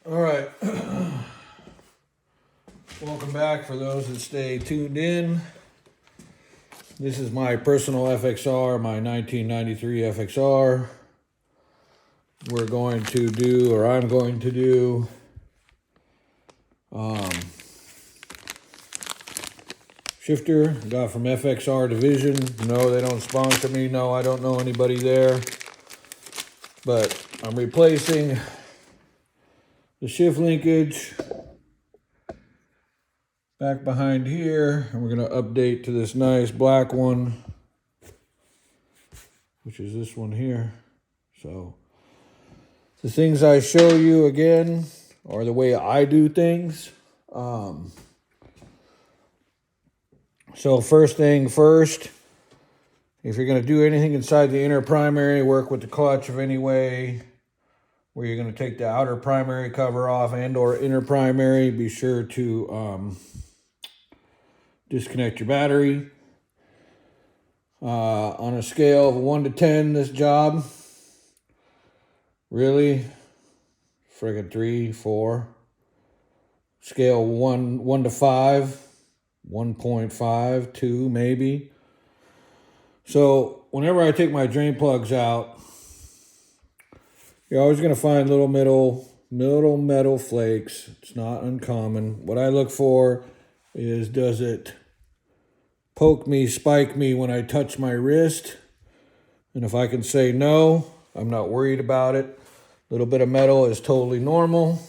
All right. Welcome back for those that stay tuned in. This is my personal FXR, my 1993 FXR. We're going to do, or I'm going to do, shifter. Got from FXR Division. No, they don't sponsor me. No, I don't know anybody there. But I'm replacing the shift linkage back behind here, and we're going to update to this nice black one, which is this one here. So the things I show you again are the way I do things. So first thing first, if you're going to do anything inside the inner primary, work with the clutch of any way where you're going to take the outer primary cover off and or inner primary. Be sure to disconnect your battery. On a scale of 1 to 10, this job, really, friggin' 3, 4. Scale 1 to 5, 1.5, 2 maybe. So whenever I take my drain plugs out, you're always going to find little metal flakes. It's not uncommon. What I look for is, does it poke me, spike me when I touch my wrist? And if I can say no, I'm not worried about it. A little bit of metal is totally normal.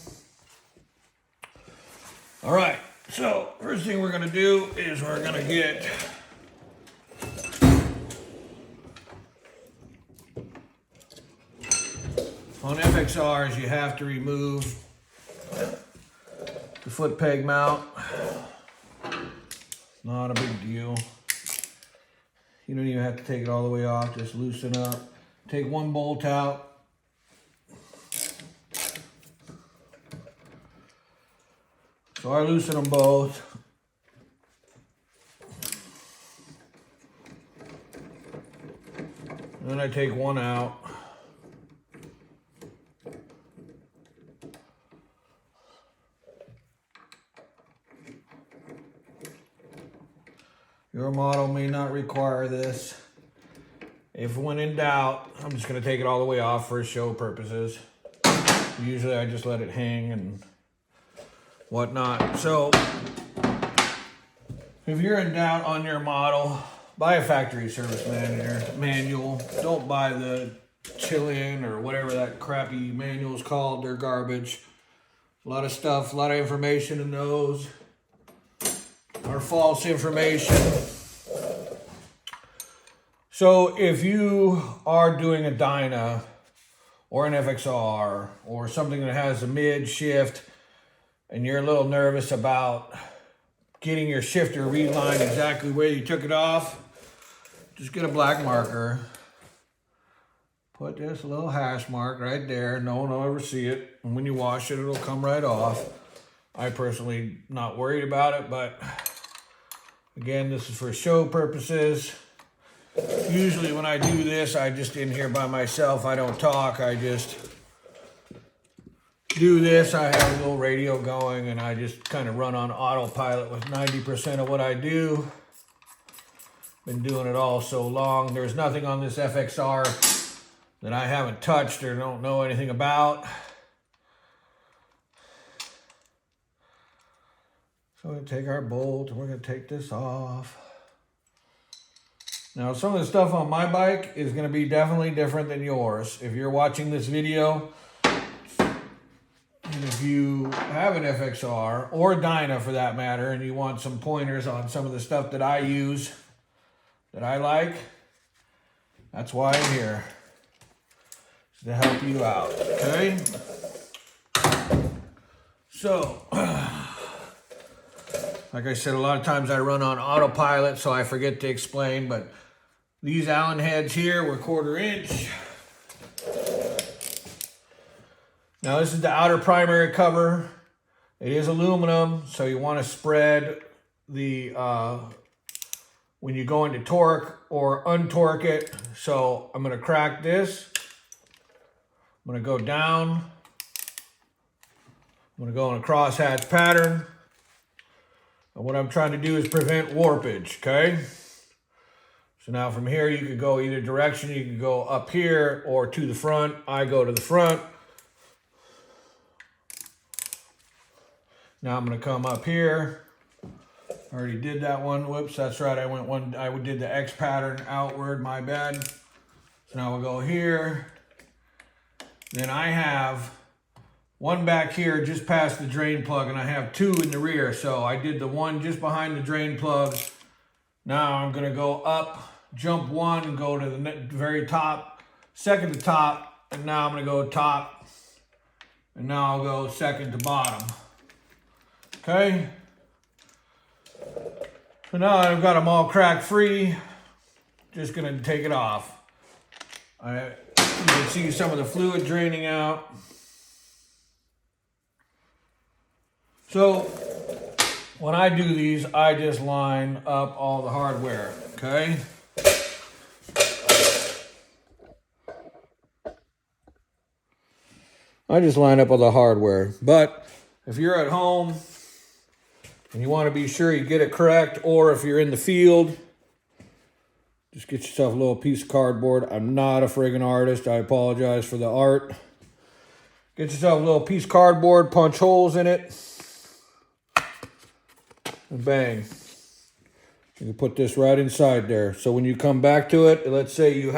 All right, so first thing we're going to do is we're going to get on FXRs, you have to remove the foot peg mount. Not a big deal. You don't even have to take it all the way off, just loosen up. Take one bolt out. So I loosen them both. Then I take one out. Your model may not require this. If when in doubt, I'm just going to take it all the way off for show purposes. Usually I just let it hang and whatnot. So if you're in doubt on your model, buy a factory service manual. Don't buy the Chilean or whatever that crappy manual is called. They're garbage. A lot of stuff, a lot of information in those are false information. So if you are doing a Dyna or an FXR or something that has a mid shift and you're a little nervous about getting your shifter relined exactly where you took it off, just get a black marker. Put this little hash mark right there. No one will ever see it. And when you wash it, it'll come right off. I personally not worried about it, but again, this is for show purposes. Usually when I do this, I just in here by myself. I don't talk. I just do this. I have a little radio going and I just kind of run on autopilot with 90% of what I do. Been doing it all so long. There's nothing on this FXR that I haven't touched or don't know anything about. So we're going to take our bolt and we're going to take this off. Now, some of the stuff on my bike is going to be definitely different than yours. If you're watching this video, and if you have an FXR or a Dyna for that matter, and you want some pointers on some of the stuff that I use, that I like, that's why I'm here, to help you out, okay? So, like I said, a lot of times I run on autopilot, so I forget to explain, but these Allen heads here were 1/4 inch. Now this is the outer primary cover. It is aluminum, so you want to spread the, when you go into torque or untorque it. So I'm going to crack this. I'm going to go down. I'm gonna go in a crosshatch pattern. And what I'm trying to do is prevent warpage, okay? So now from here, you could go either direction. You could go up here or to the front. I go to the front. Now I'm gonna come up here. I already did that one. Whoops, that's right. I did the X pattern outward, my bad. So now we'll go here. Then I have one back here just past the drain plug, and I have two in the rear. So I did the one just behind the drain plug. Now I'm gonna go up, jump one, and go to the very top, second to top, and now I'm gonna go top, and now I'll go second to bottom. Okay? So now I've got them all crack free. Just gonna take it off. You can see some of the fluid draining out. So when I do these, I just line up all the hardware, okay? I just line up all the hardware. But if you're at home and you want to be sure you get it correct, or if you're in the field, just get yourself a little piece of cardboard. I'm not a friggin' artist. I apologize for the art. Get yourself a little piece of cardboard, punch holes in it, and bang. You can put this right inside there. So when you come back to it, let's say you're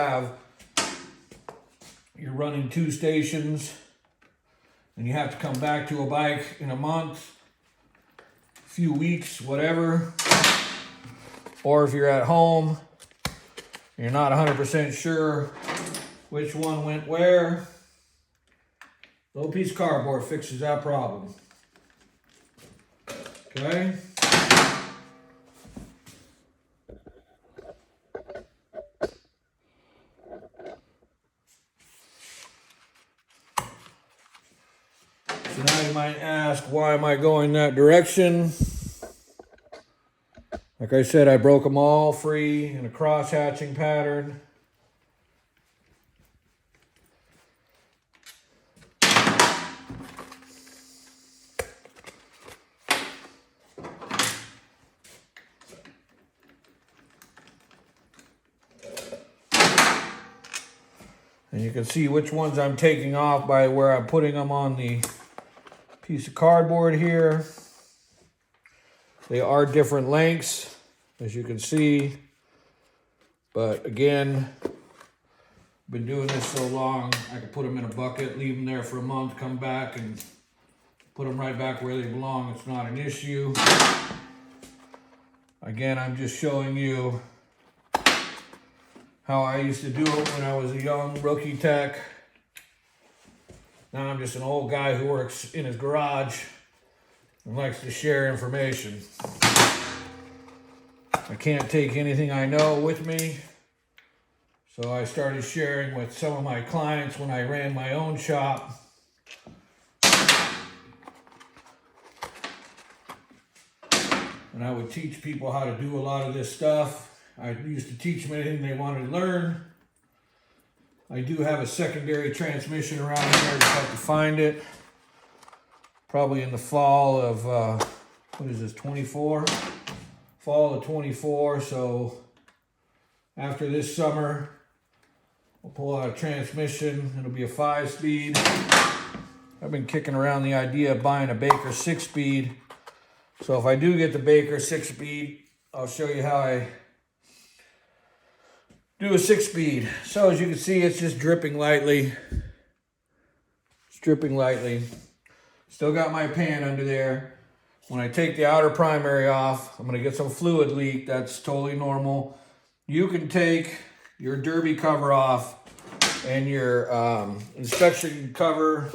running 2 stations and you have to come back to a bike in a month, few weeks, whatever. Or if you're at home, you're not 100% sure which one went where, little piece of cardboard fixes that problem. Okay? So now you might ask, why am I going that direction? Like I said, I broke them all free in a cross-hatching pattern. And you can see which ones I'm taking off by where I'm putting them on the piece of cardboard here. They are different lengths, as you can see. But again, been doing this so long, I can put them in a bucket, leave them there for a month, come back and put them right back where they belong. It's not an issue. Again, I'm just showing you how I used to do it when I was a young rookie tech. Now I'm just an old guy who works in his garage and likes to share information. I can't take anything I know with me, so I started sharing with some of my clients when I ran my own shop. And I would teach people how to do a lot of this stuff. I used to teach them anything they wanted to learn. I do have a secondary transmission around here, just have to find it. Probably in the fall of, what is this, 24? Fall of 24, so after this summer, we'll pull out a transmission. It'll be a 5-speed. I've been kicking around the idea of buying a Baker 6-speed. So if I do get the Baker 6-speed, I'll show you how I do a 6-speed. So as you can see, it's just dripping lightly. It's dripping lightly. Still got my pan under there. When I take the outer primary off, I'm gonna get some fluid leak. That's totally normal. You can take your derby cover off and your inspection cover.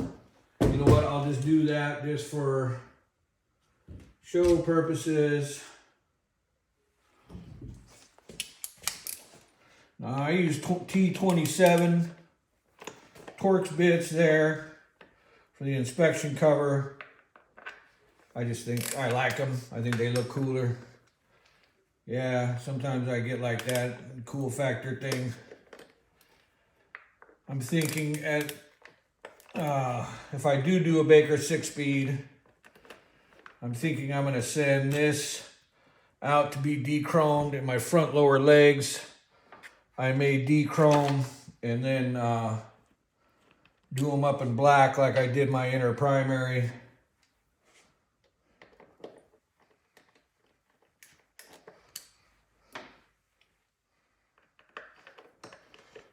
You know what, I'll just do that just for show purposes. Now I use T27 Torx bits there for the inspection cover. I just think I like them. I think they look cooler. Yeah, sometimes I get like that cool factor thing. I'm thinking if I do a Baker 6-speed, I'm thinking I'm gonna send this out to be de-chromed in my front lower legs. I may de-chrome and then do them up in black like I did my inner primary.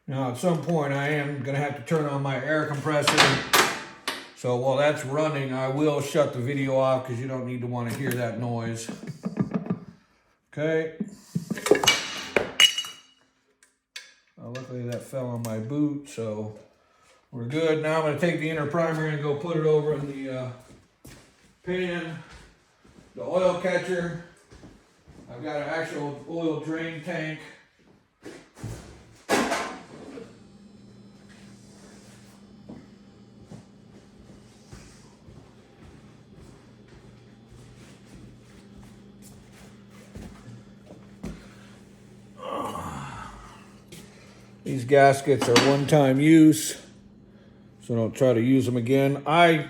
Now at some point I am going to have to turn on my air compressor. So while that's running, I will shut the video off because you don't need to want to hear that noise. Okay. Luckily that fell on my boot, so we're good. Now I'm going to take the inner primer and go put it over in the pan. The oil catcher. I've got an actual oil drain tank. These gaskets are one-time use, so don't try to use them again. I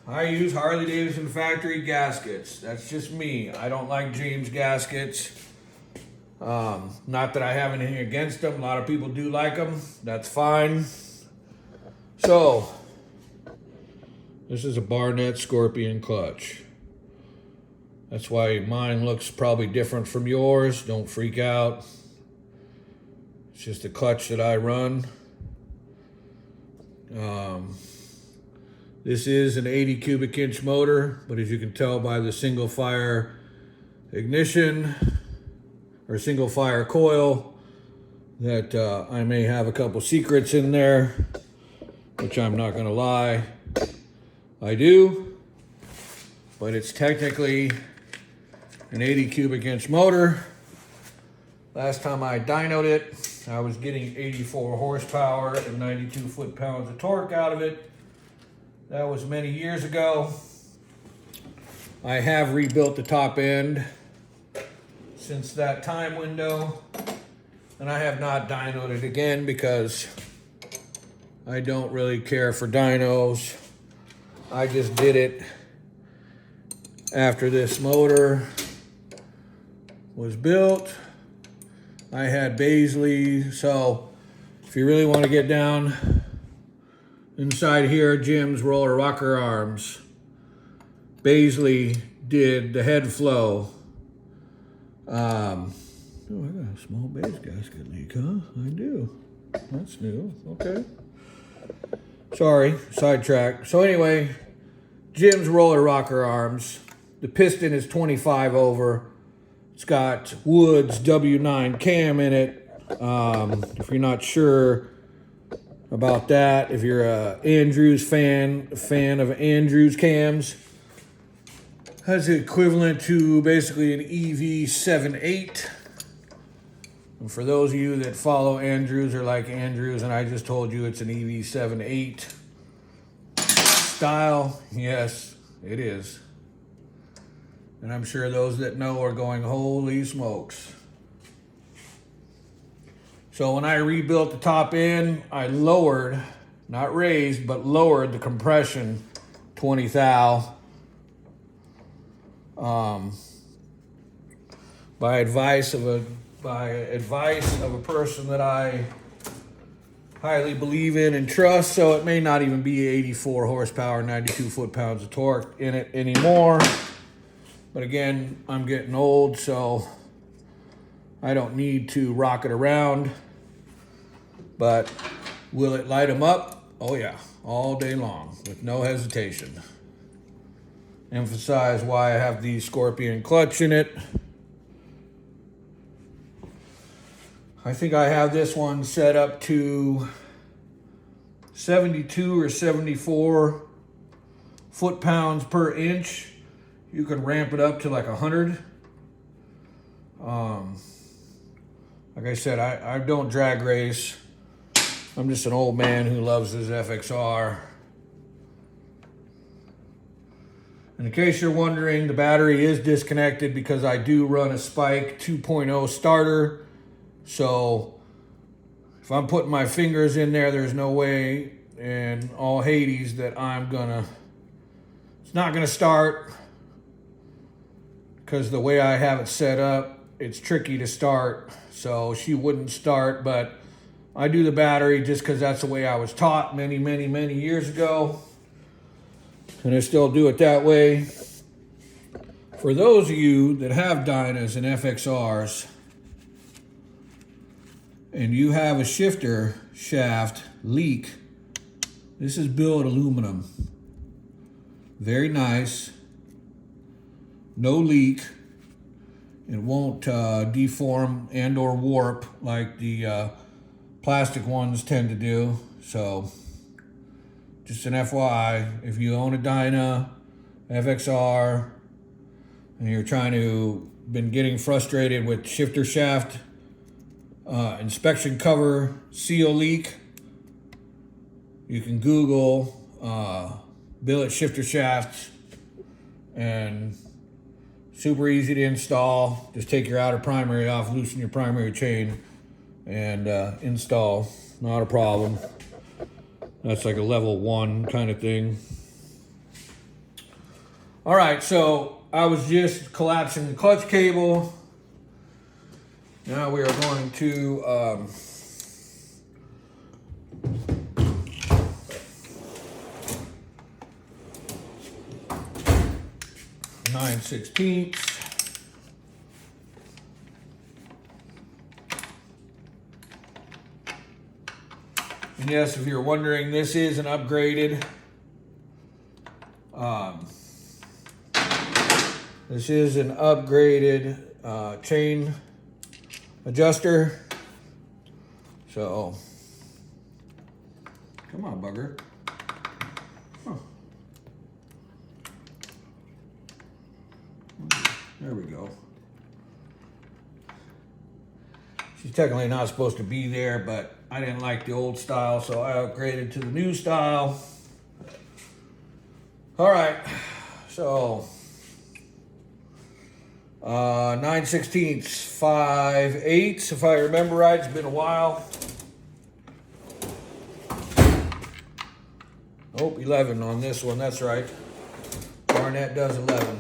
use Harley-Davidson factory gaskets. That's just me. I don't like James gaskets. Not that I have anything against them. A lot of people do like them. That's fine. So, this is a Barnett Scorpion clutch. That's why mine looks probably different from yours. Don't freak out. It's just a clutch that I run. This is an 80 cubic inch motor, but as you can tell by the single fire ignition or single fire coil, that I may have a couple secrets in there, which I'm not gonna lie, I do, but it's technically an 80 cubic inch motor. Last time I dynoed it, I was getting 84 horsepower and 92 foot-pounds of torque out of it. That was many years ago. I have rebuilt the top end since that time window, and I have not dynoed it again because I don't really care for dynos. I just did it after this motor was built. I had Baisley, so if you really want to get down inside here, Jim's roller rocker arms. Baisley did the head flow. Oh, I got a small base gasket leak, huh? I do. That's new. Okay. Sorry, sidetrack. So anyway, Jim's roller rocker arms. The piston is 25 over. It's got Woods W9 cam in it. If you're not sure about that, if you're a Andrews fan of Andrews cams, that's equivalent to basically an EV7.8. And for those of you that follow Andrews or like Andrews, and I just told you it's an EV7.8 style, yes, it is. And I'm sure those that know are going, holy smokes. So when I rebuilt the top end, I lowered, not raised, but lowered the compression 20 thou. By advice of a person that I highly believe in and trust. So it may not even be 84 horsepower, 92 foot-pounds of torque in it anymore. But again, I'm getting old, so I don't need to rock it around. But will it light them up? Oh yeah, all day long with no hesitation. Emphasize why I have the Scorpion clutch in it. I think I have this one set up to 72 or 74 foot-pounds per inch. You can ramp it up to like 100. Like I said, I don't drag race. I'm just an old man who loves his FXR. And in case you're wondering, the battery is disconnected because I do run a Spike 2.0 starter. So if I'm putting my fingers in there, there's no way in all Hades that it's not going to start because the way I have it set up, it's tricky to start. So she wouldn't start, but I do the battery just because that's the way I was taught many, many, many years ago. And I still do it that way. For those of you that have Dynas and FXRs, and you have a shifter shaft leak, this is billet aluminum. Very nice. No leak. It won't deform and or warp like the plastic ones tend to do. So just an FYI, if you own a Dyna, FXR, and you're been getting frustrated with shifter shaft inspection cover seal leak, you can Google billet shifter shafts, and super easy to install. Just take your outer primary off, loosen your primary chain, and install. Not a problem. That's like a level 1 kind of thing. All right, so I was just collapsing the clutch cable. Now we are going to 9/16. And yes, if you're wondering, this is an upgraded chain adjuster. So, come on, bugger. Huh. There we go. She's technically not supposed to be there, but I didn't like the old style, so I upgraded to the new style. All right, so 9/16, 5/8, if I remember right. It's been a while. Oh, 11 on this one, that's right. Barnett does 11.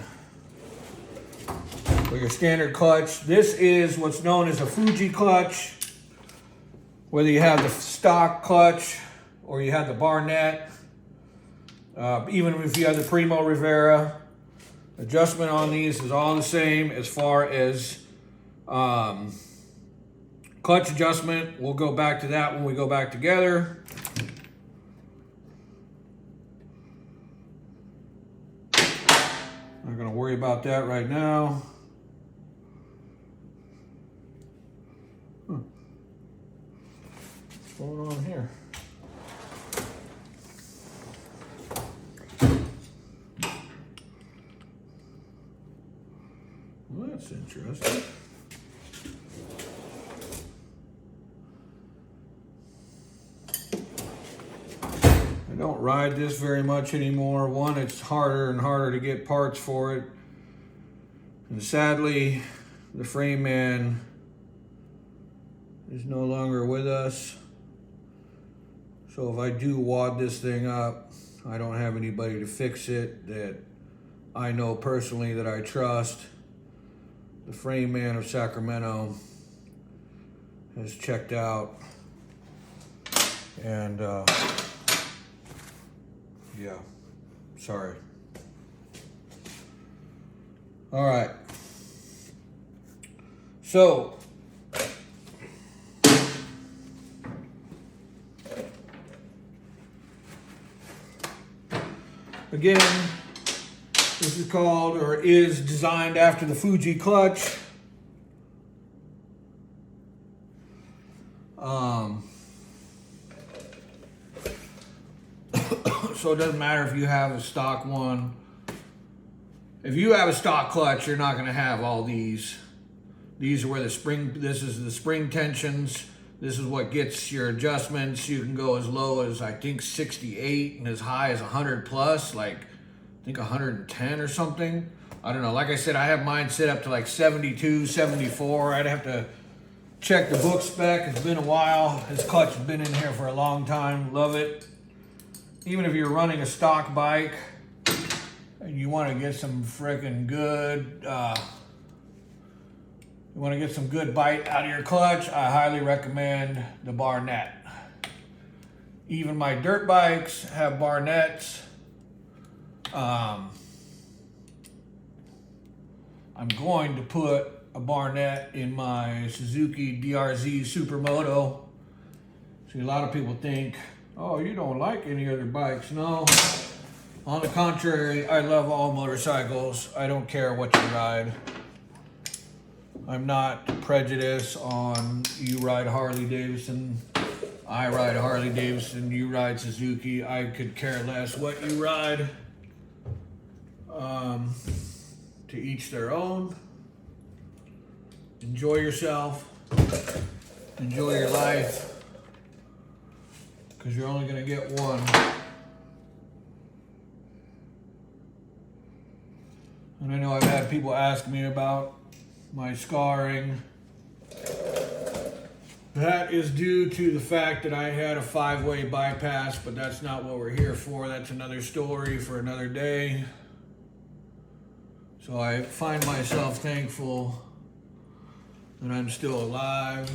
For your standard clutch, this is what's known as a Fuji clutch. Whether you have the stock clutch or you have the Barnett, even if you have the Primo Rivera, adjustment on these is all the same as far as clutch adjustment. We'll go back to that when we go back together. Not going to worry about that right now. What's going on here? Well, that's interesting. I don't ride this very much anymore. One, it's harder and harder to get parts for it. And sadly, the frame man is no longer with us. So if I do wad this thing up, I don't have anybody to fix it that I know personally that I trust. The frame man of Sacramento has checked out, and yeah, sorry. All right, so again, this is called, or is designed after the Fuji clutch. So it doesn't matter if you have a stock one. If you have a stock clutch, you're not going to have all these. These are where the spring, this is the spring tensions. This is what gets your adjustments. You can go as low as, I think, 68 and as high as 100 plus, like I think 110 or something. I don't know. Like I said, I have mine set up to like 72, 74. I'd have to check the book spec. It's been a while. This clutch has been in here for a long time. Love it. Even if you're running a stock bike and you want to get some freaking good, you want to get some good bite out of your clutch, I highly recommend the Barnett. Even my dirt bikes have Barnetts. I'm going to put a Barnett in my Suzuki DRZ Supermoto. See, a lot of people think, oh, you don't like any other bikes. No, on the contrary, I love all motorcycles. I don't care what you ride. I'm not prejudiced on you ride Harley Davidson, I ride Harley Davidson, you ride Suzuki. I could care less what you ride. To each their own. Enjoy yourself. Enjoy your life. Because you're only going to get one. And I know I've had people ask me about my scarring. That is due to the fact that I had a 5-way bypass, but that's not what we're here for. That's another story for another day. So I find myself thankful that I'm still alive.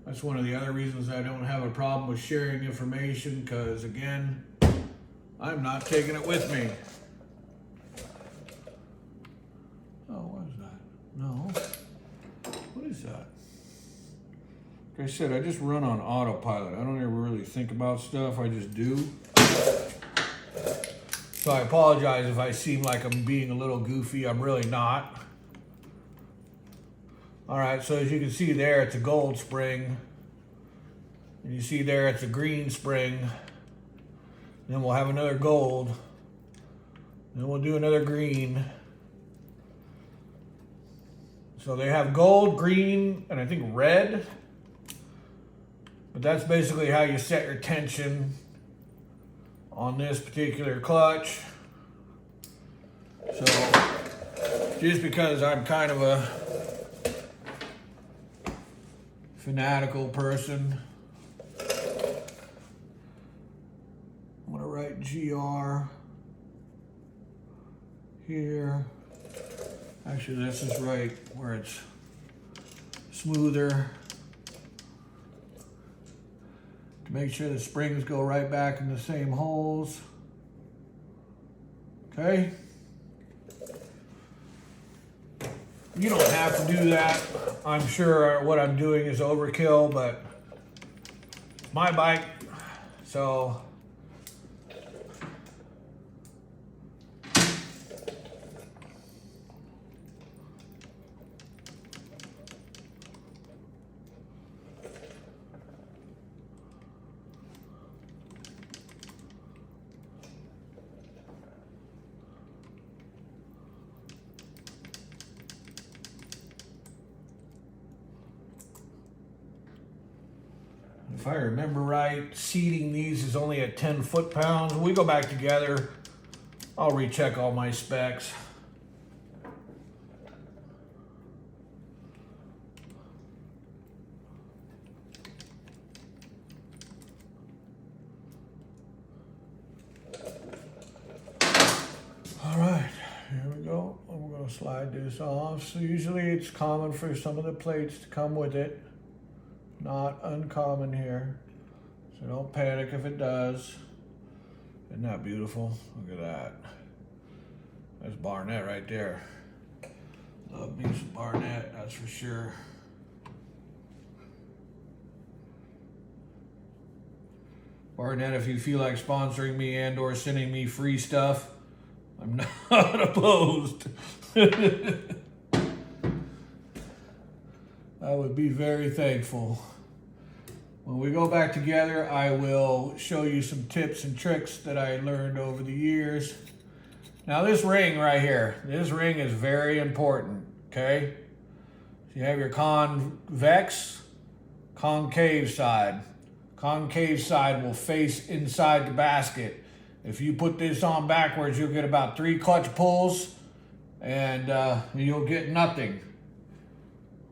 That's one of the other reasons I don't have a problem with sharing information, because again, I'm not taking it with me. Oh, what is that? No. What is that? Like I said, I just run on autopilot. I don't ever really think about stuff, I just do. So I apologize if I seem like I'm being a little goofy. I'm really not. All right, so as you can see there, it's a gold spring. And you see there, it's a green spring. Then we'll have another gold. Then we'll do another green. So they have gold, green, and I think red. But that's basically how you set your tension on this particular clutch. So just because I'm kind of a fanatical person, I'm gonna write GR here. Actually, this is right where it's smoother. Make sure the springs go right back in the same holes. Okay? You don't have to do that. I'm sure what I'm doing is overkill, but it's my bike, so if I remember right, seating these is only at 10 foot-pounds. When we go back together, I'll recheck all my specs. All right, here we go. I'm going to slide this off. So usually it's common for some of the plates to come with it. Not uncommon here, so don't panic if it does. Isn't that beautiful? Look at that. That's Barnett right there. Love me some Barnett, that's for sure. Barnett, if you feel like sponsoring me and or sending me free stuff, I'm not opposed. I would be very thankful. When we go back together, I will show you some tips and tricks that I learned over the years. Now this ring right here, this ring is very important, okay? So you have your convex, concave side. Concave side will face inside the basket. If you put this on backwards, you'll get about 3 clutch pulls and you'll get nothing.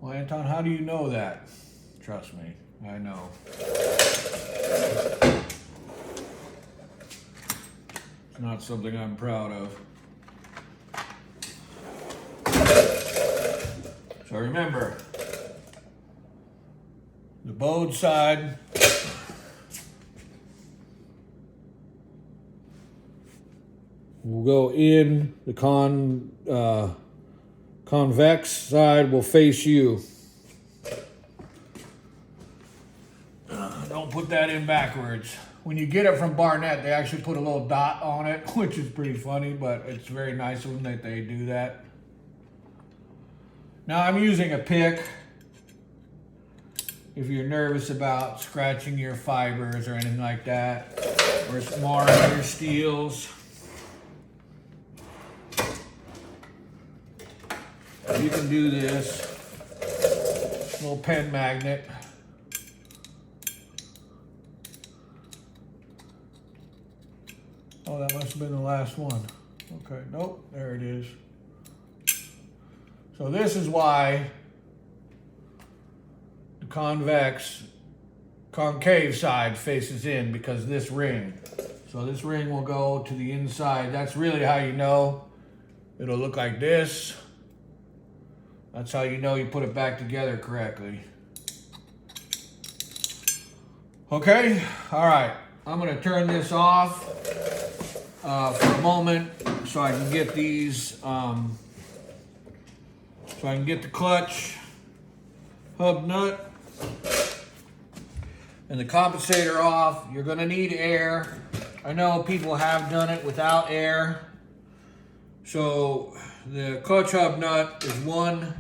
Well, Anton, how do you know that? Trust me, I know. Not something I'm proud of. So remember, the bowed side will go in, the convex side will face you. Don't put that in backwards. When you get it from Barnett, they actually put a little dot on it, which is pretty funny, but it's very nice of them that they do that. Now I'm using a pick. If you're nervous about scratching your fibers or anything like that, or marring your steels, you can do this. Little pen magnet. Oh, that must have been the last one. Okay, nope, there it is. So this is why the concave side faces in, because this ring. So this ring will go to the inside. That's really how you know. It'll look like this. That's how you know you put it back together correctly. Okay, all right. I'm gonna turn this off for a moment so I can get these, so I can get the clutch hub nut and the compensator off. You're gonna need air. I know people have done it without air. So the clutch hub nut is 1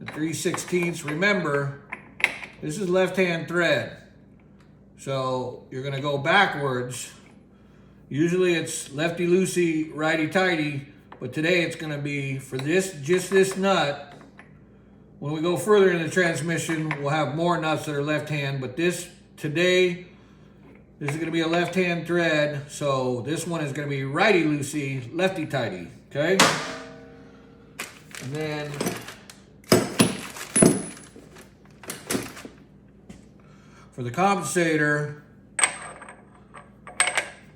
3/16. Remember, this is left-hand thread. So you're gonna go backwards. Usually it's lefty-loosey, righty-tighty, but today it's gonna be for this, just this nut. When we go further in the transmission, we'll have more nuts that are left-hand, but this, today, this is gonna be a left-hand thread, so this one is gonna be righty-loosey, lefty-tighty, okay? And then, for the compensator,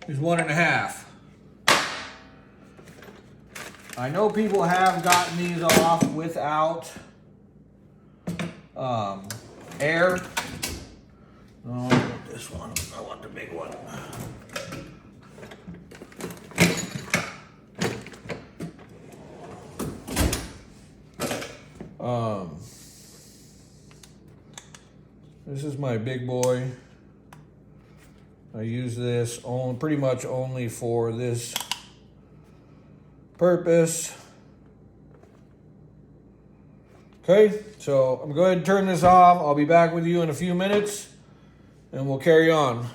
is 1.5. I know people have gotten these off without air. No, I want this one. I want the big one. This is my big boy. I use this pretty much only for this purpose. Okay, so I'm going to go ahead and turn this off. I'll be back with you in a few minutes and we'll carry on.